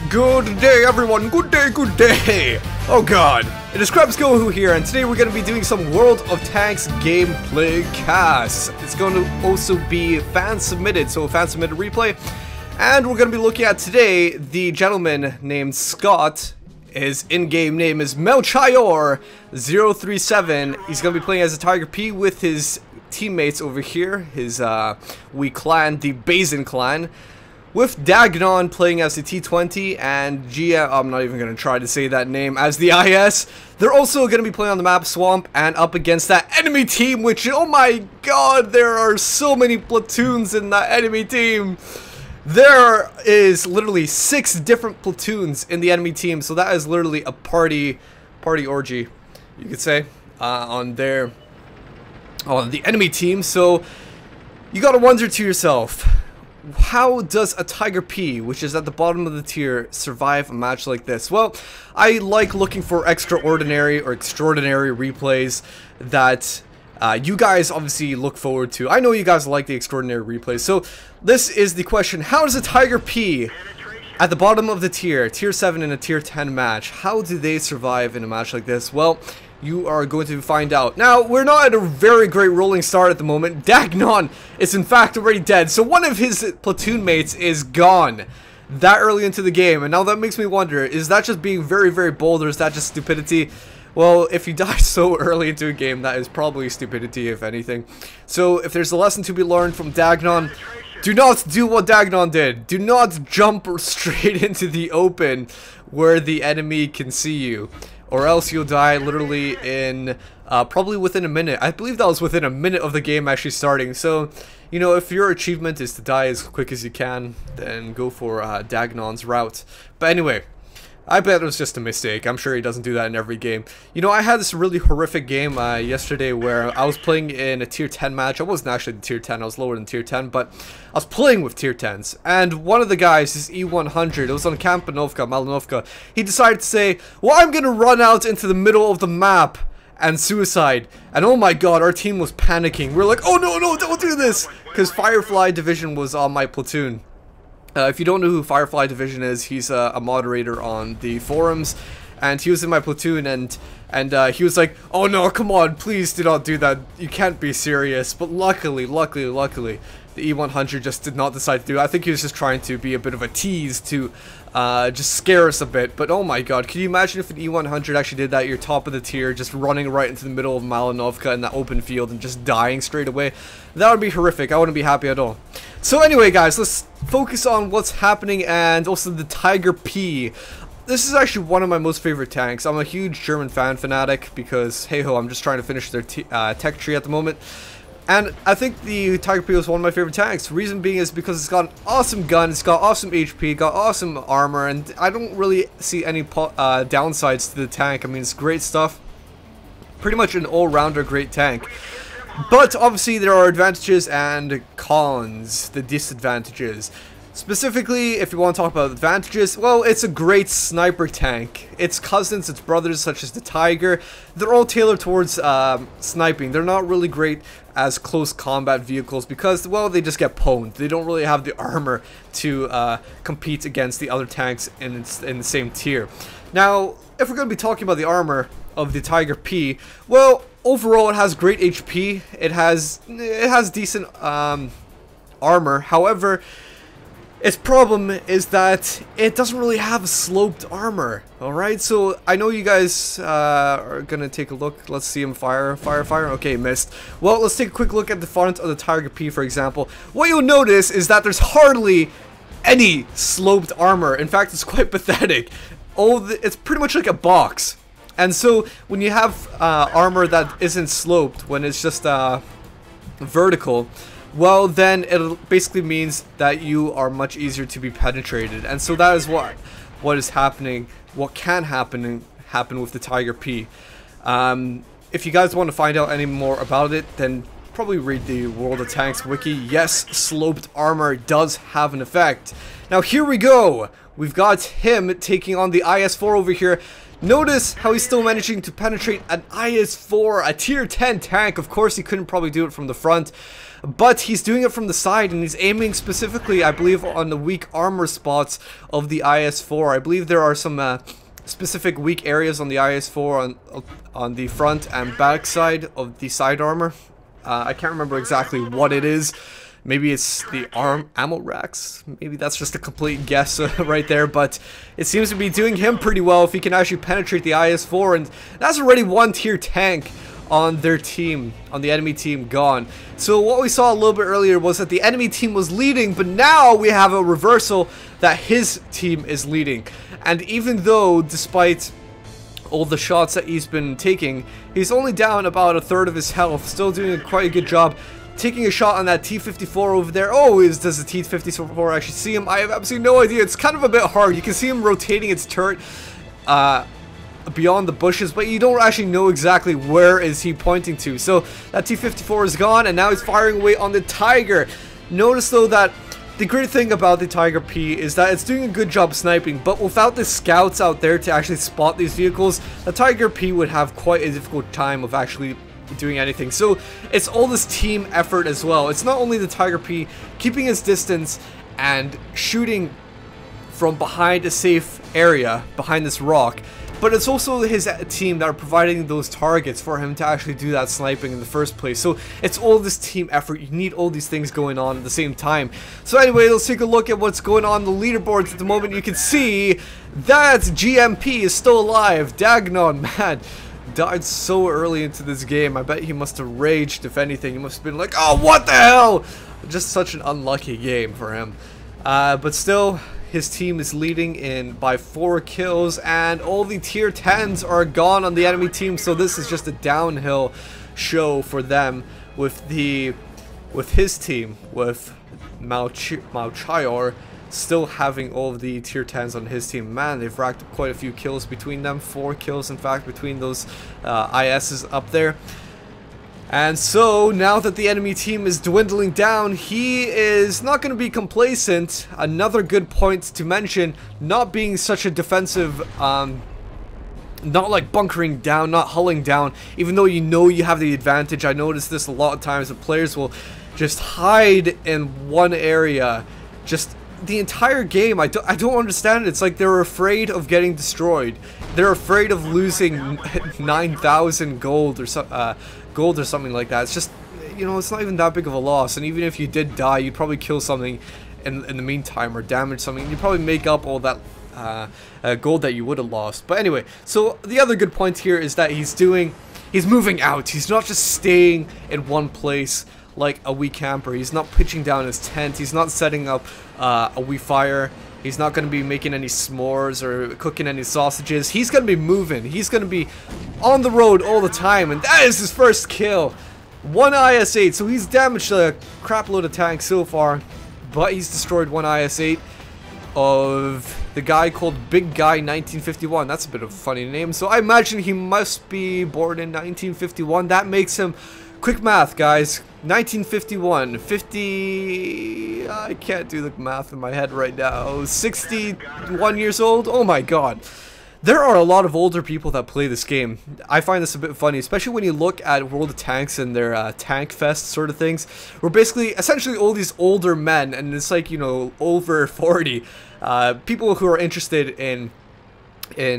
Good day, everyone. Good day, good day. Oh god, it is KrebsCOHO here, and today we're going to be doing some World of Tanks gameplay cast. It's going to also be fan submitted, so a fan submitted replay. And we're going to be looking at today the gentleman named Scott. His in-game name is Melchior037. He's going to be playing as a Tiger P with his teammates over here, his wee clan, the Bazin clan. With Dagnon playing as the T20 and Gia, I'm not even going to try to say that name, as the IS. They're also going to be playing on the map Swamp and up against that enemy team, which, oh my god, there are so many platoons in that enemy team. There is literally 6 different platoons in the enemy team, so that is literally a party orgy, you could say, on the enemy team. So you gotta wonder to yourself, how does a Tiger P, which is at the bottom of the tier, survive a match like this? Well, I like looking for extraordinary or extraordinary replays that you guys obviously look forward to. I know you guys like the extraordinary replays. So this is the question: how does a Tiger P at the bottom of the tier 7 in a tier 10 match, how do they survive in a match like this? Well, you are going to find out. Now, we're not at a very great rolling start at the moment. Dagnon is in fact already dead, so one of his platoon mates is gone that early into the game, and now that makes me wonder, is that just being very, very bold, or is that just stupidity? Well, if you die so early into a game, that is probably stupidity, if anything. So, if there's a lesson to be learned from Dagnon, do not do what Dagnon did. Do not jump straight into the open where the enemy can see you, or else you'll die literally in probably within a minute. I believe that was within a minute of the game actually starting. So, you know, if your achievement is to die as quick as you can, then go for Dagnon's route. But anyway, I bet it was just a mistake. I'm sure he doesn't do that in every game. You know, I had this really horrific game yesterday where I was playing in a tier 10 match. I wasn't actually in tier 10, I was lower than tier 10, but I was playing with tier 10s. And one of the guys, this E100, it was on Kampanovka, Malinovka, he decided to say, well, I'm gonna run out into the middle of the map and suicide. And oh my god, our team was panicking. We're like, oh no, no, don't do this! Because Firefly Division was on my platoon. If you don't know who Firefly Division is, he's a moderator on the forums, and he was in my platoon, and he was like, oh no, come on, please do not do that, you can't be serious. But luckily, the E100 just did not decide to do it. I think he was just trying to be a bit of a tease to just scare us a bit. But oh my god, can you imagine if an E100 actually did that? You're top of the tier, just running right into the middle of Malinovka in that open field and just dying straight away. That would be horrific. I wouldn't be happy at all. So anyway, guys, let's focus on what's happening, and also the Tiger P. This is actually one of my most favorite tanks. I'm a huge German fan fanatic because, hey ho, I'm just trying to finish their tech tree at the moment. And I think the Tiger P is one of my favorite tanks. Reason being is because it's got an awesome gun, it's got awesome HP, got awesome armor, and I don't really see any downsides to the tank. I mean, it's great stuff. Pretty much an all-rounder great tank. But obviously there are advantages and cons, the disadvantages. Specifically, if you want to talk about advantages, well, it's a great sniper tank. Its cousins, its brothers, such as the Tiger, they're all tailored towards sniping. They're not really great as close combat vehicles because, well, they just get pwned. They don't really have the armor to compete against the other tanks in the same tier. Now, if we're going to be talking about the armor of the Tiger P, well, overall it has great HP. It has decent armor. However, its problem is that it doesn't really have sloped armor. Alright, so I know you guys are gonna take a look. Let's see him fire. Okay, missed. Well, let's take a quick look at the front of the Tiger P, for example. What you'll notice is that there's hardly any sloped armor. In fact, it's quite pathetic. It's pretty much like a box. And so when you have armor that isn't sloped, when it's just vertical, well, then it basically means that you are much easier to be penetrated. And so that is what is happening, what can happen with the Tiger P. If you guys want to find out any more about it, then probably read the World of Tanks wiki. Yes, sloped armor does have an effect. Now here we go. We've got him taking on the IS-4 over here. Notice how he's still managing to penetrate an IS-4, a tier 10 tank. Of course, he couldn't probably do it from the front. but he's doing it from the side, and he's aiming specifically, I believe, on the weak armor spots of the IS-4. I believe there are some specific weak areas on the IS-4 on the front and back side of the side armor. I can't remember exactly what it is. Maybe it's the ammo racks. Maybe that's just a complete guess right there, but it seems to be doing him pretty well if he can actually penetrate the IS-4, and that's already one tier tank on their team, on the enemy team, gone. So what we saw a little bit earlier was that the enemy team was leading, but now we have a reversal that his team is leading. And even though, despite all the shots that he's been taking, he's only down about a third of his health, still doing quite a good job taking a shot on that T-54 over there. Oh, does the T-54 actually see him? I have absolutely no idea. It's kind of a bit hard. You can see him rotating its turret beyond the bushes, but you don't actually know exactly where is he pointing to. So that T-54 is gone, and now he's firing away on the Tiger. Notice though that the great thing about the Tiger P is that it's doing a good job sniping, but without the scouts out there to actually spot these vehicles, the Tiger P would have quite a difficult time of actually doing anything. So it's all this team effort as well. It's not only the Tiger P keeping his distance and shooting from behind a safe area, behind this rock, but it's also his team that are providing those targets for him to actually do that sniping in the first place. So it's all this team effort. You need all these things going on at the same time. So anyway, let's take a look at what's going on the leaderboards at the moment. You can see that GMP is still alive. Dagnon, man, died so early into this game. I bet he must have raged. If anything, he must have been like, oh, what the hell. Just such an unlucky game for him. But still, his team is leading in by 4 kills, and all the tier 10s are gone on the enemy team. So this is just a downhill show for them with his team, with Malchior still having all of the tier 10s on his team. Man, they've racked up quite a few kills between them. 4 kills, in fact, between those ISs up there. And so, now that the enemy team is dwindling down, he is not going to be complacent. Another good point to mention, not being such a defensive, not like bunkering down, not hulling down, even though you know you have the advantage. I noticed this a lot of times, that players will just hide in one area, just the entire game. I don't understand it. It's like they're afraid of getting destroyed. They're afraid of losing 9,000 gold or something like that. It's just, you know, it's not even that big of a loss. And even if you did die, you'd probably kill something in the meantime or damage something. You'd probably make up all that gold that you would have lost. But anyway, so the other good point here is that he's moving out. He's not just staying in one place like a wee camper. He's not pitching down his tent. He's not setting up a wee fire. He's not going to be making any s'mores or cooking any sausages. He's going to be moving. He's going to be on the road all the time, and that is his first kill. 1 IS-8, so he's damaged a crap load of tanks so far, but he's destroyed 1 IS-8 of the guy called Big Guy 1951. That's a bit of a funny name, so I imagine he must be born in 1951. That makes him, quick math guys, 1951, 50, I can't do the math in my head right now, 61 years old? Oh my god. There are a lot of older people that play this game. I find this a bit funny, especially when you look at World of Tanks and their Tank Fest sort of things, where basically, essentially all these older men, and it's like, you know, over 40, people who are interested in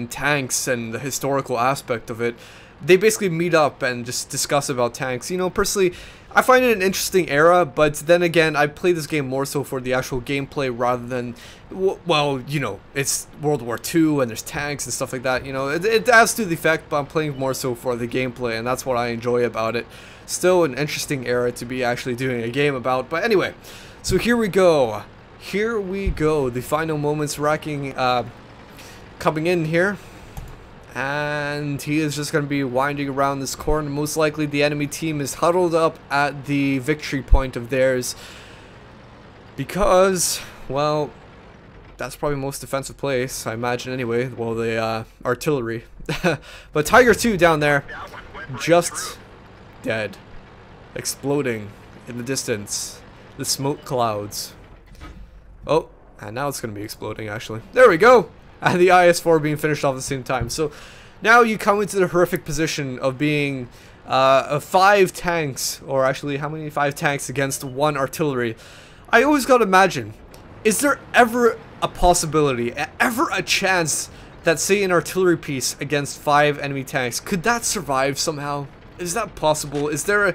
tanks and the historical aspect of it, they basically meet up and just discuss about tanks. You know, personally, I find it an interesting era, but then again, I play this game more so for the actual gameplay rather than, well, you know, it's World War II and there's tanks and stuff like that. You know, it adds to the effect, but I'm playing more so for the gameplay, and that's what I enjoy about it. Still an interesting era to be actually doing a game about, but anyway, so here we go. Here we go. The final moments racking, coming in here. And he is just going to be winding around this corner. Most likely the enemy team is huddled up at the victory point of theirs, because, well, that's probably the most defensive place, I imagine anyway. Well, the artillery. But Tiger 2 down there, just dead. Exploding in the distance. The smoke clouds. Oh, and now it's going to be exploding actually. There we go! And the IS-4 being finished off at the same time. So now you come into the horrific position of being 5 tanks, or actually how many 5 tanks against 1 artillery. I always gotta imagine, is there ever a possibility, ever a chance that, say, an artillery piece against 5 enemy tanks, could that survive somehow? Is that possible? Is there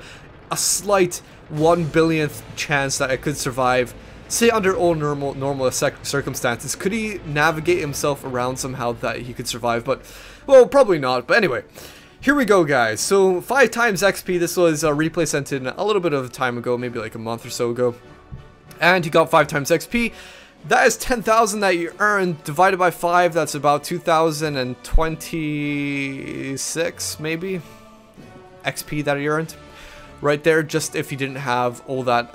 a slight 1/100000th chance that it could survive, say under all normal circumstances? Could he navigate himself around somehow that he could survive? But, well, probably not. But anyway, here we go, guys. So 5 times XP. This was a replay sent in a little bit of time ago, maybe like a month or so ago, and he got 5 times XP. That is 10,000 that you earned, divided by 5, that's about 2,026, maybe, XP that he earned. Right there, just if he didn't have all that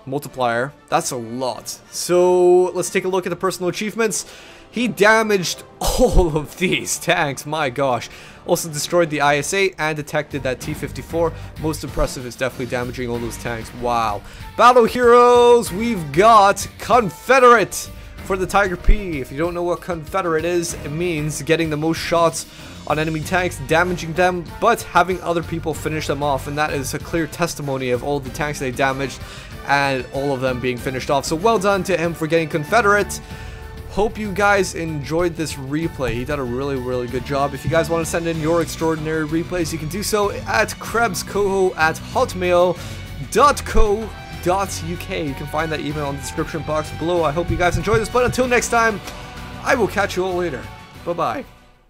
multiplier. That's a lot. So, let's take a look at the personal achievements. He damaged all of these tanks, my gosh. Also destroyed the IS-8 and detected that T-54. Most impressive is definitely damaging all those tanks. Wow. Battle heroes, we've got Confederate for the Tiger P. If you don't know what Confederate is, it means getting the most shots on enemy tanks, damaging them, but having other people finish them off. And that is a clear testimony of all the tanks they damaged and all of them being finished off. So well done to him for getting Confederate. Hope you guys enjoyed this replay. He did a really good job. If you guys want to send in your extraordinary replays, you can do so at KrebsCOHO@hotmail.co.uk. You can find that email in the description box below. I hope you guys enjoyed this, but until next time, I will catch you all later. Bye-bye.